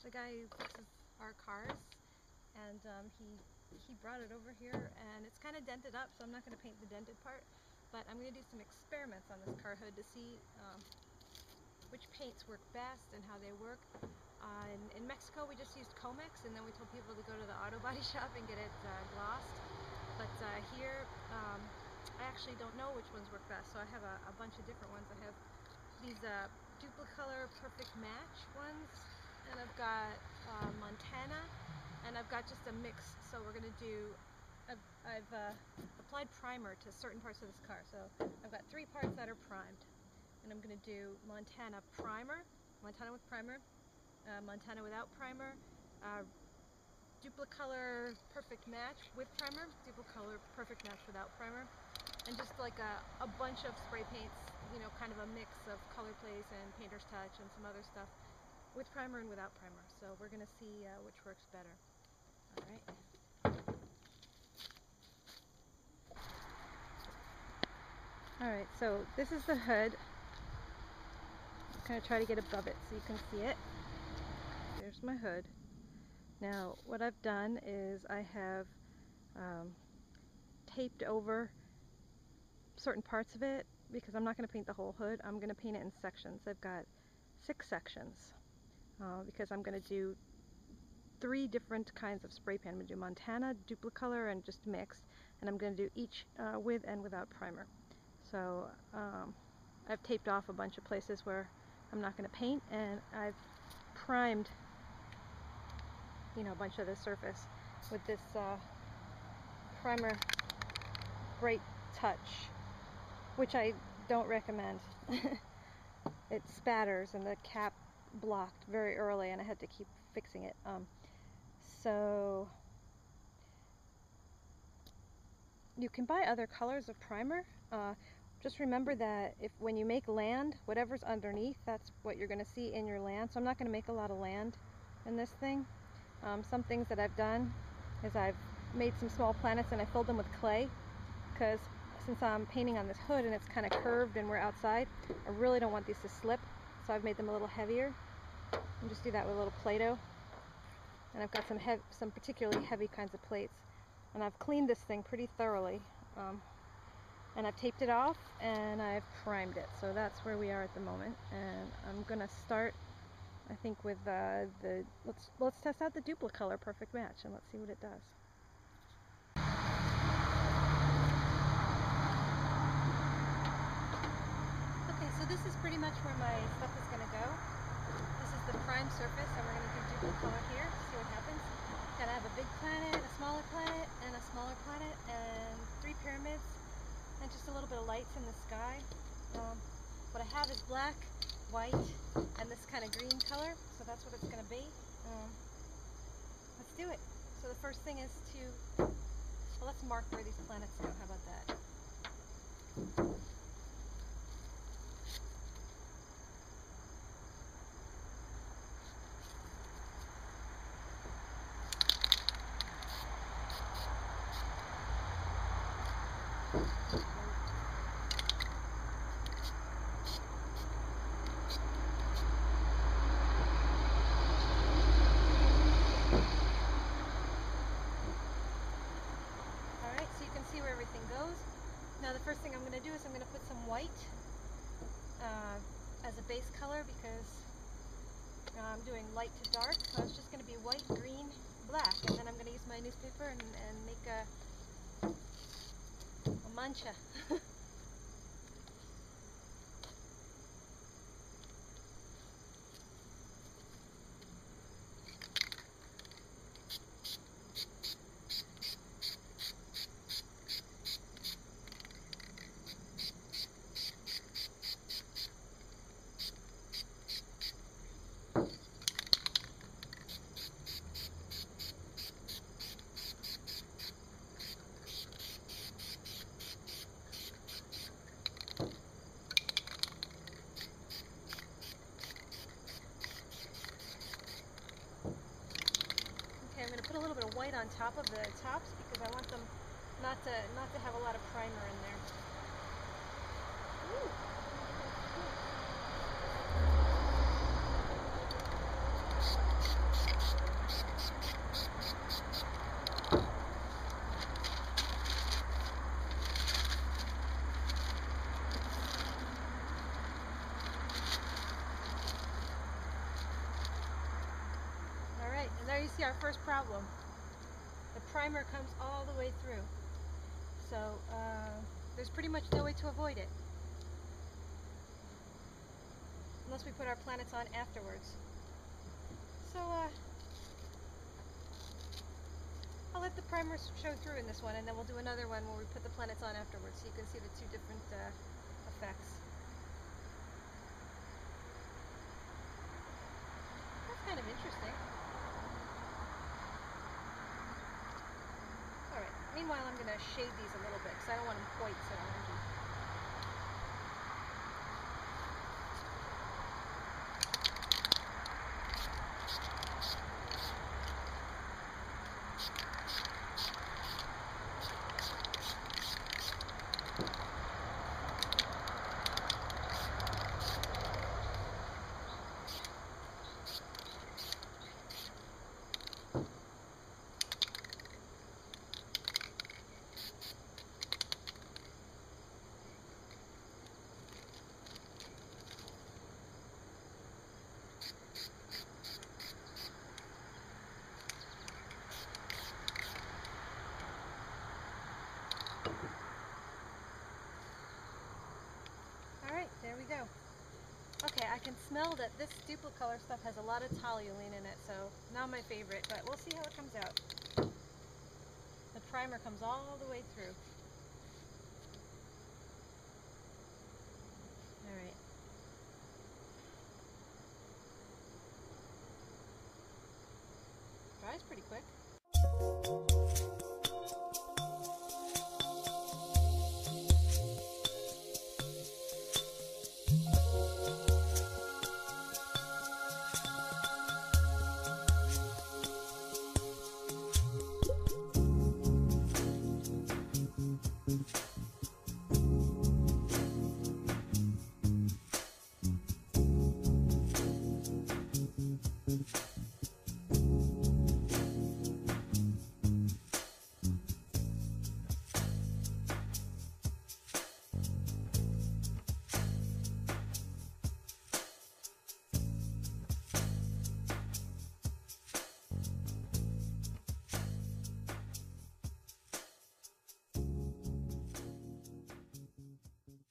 the guy who fixes our cars, and he brought it over here, and it's kind of dented up, so I'm not going to paint the dented part, but I'm going to do some experiments on this car hood to see which paints work best and how they work. In Mexico we just used Comex, and then we told people to go to the auto body shop and get it glossed. But here I actually don't know which ones work best, so I have a bunch of different ones. I have these Duplicolor Perfect Match ones, and I've got Montana, and I've got just a mix. So we're going to do, I've applied primer to certain parts of this car, so I've got 3 parts that are primed, and I'm going to do Montana primer, Montana with primer, Montana without primer, Duplicolor Perfect Match with primer, Duplicolor Perfect Match without primer, and just like a bunch of spray paints, you know, kind of a mix of Color Place and Painter's Touch and some other stuff with primer and without primer. So we're going to see which works better. Alright. Alright, so this is the hood. I'm going to try to get above it so you can see it. There's my hood. Now what I've done is I have taped over certain parts of it because I'm not going to paint the whole hood. I'm going to paint it in sections. I've got 6 sections because I'm going to do 3 different kinds of spray paint. I'm going to do Montana, Duplicolor, and just mixed, and I'm going to do each with and without primer. So I've taped off a bunch of places where I'm not going to paint, and I've primed, you know, a bunch of the surface with this primer Bright Touch, which I don't recommend. It spatters and the cap blocked very early, and I had to keep fixing it. So you can buy other colors of primer. Just remember that when you make land, whatever's underneath, that's what you're going to see in your land. So I'm not going to make a lot of land in this thing. Some things that I've done is I've made some small planets and I filled them with clay, because since I'm painting on this hood and it's kind of curved and we're outside, I really don't want these to slip, so I've made them a little heavier. And just do that with a little Play-Doh. And I've got some particularly heavy kinds of plates. And I've cleaned this thing pretty thoroughly. And I've taped it off and I've primed it. So that's where we are at the moment. And I'm going to start, I think, with let's test out the Duplicolor Perfect Match and let's see what it does. Okay, so this is pretty much where my stuff is going to go. This is the prime surface, and we're going to do Duplicolor here to see what happens. Gotta have a big planet, a smaller planet, and a smaller planet, and 3 pyramids, and just a little bit of lights in the sky. What I have is black, white, and this kind of green color, so that's what it's going to be. Let's do it. So the first thing is well, let's mark where these planets go. How about that? Alright, so you can see where everything goes. Now the first thing I'm going to do is I'm going to put some white as a base color, because I'm doing light to dark, so it's just going to be white, green, black, and then I'm going to use my newspaper and make a mancha. Okay, I'm going to put a little bit of white on top of the tops because I want them not to have a lot of primer in there. Ooh. our first problem. The primer comes all the way through. So there's pretty much no way to avoid it. Unless we put our planets on afterwards. So I'll let the primer show through in this one, and then we'll do another one where we put the planets on afterwards so you can see the two different effects. That's kind of interesting. Alright, meanwhile I'm going to shade these a little bit because I don't want them quite so orangey. Alright, there we go. Okay, I can smell that this Duplicolor stuff has a lot of toluene in it, so not my favorite, but we'll see how it comes out. The primer comes all the way through.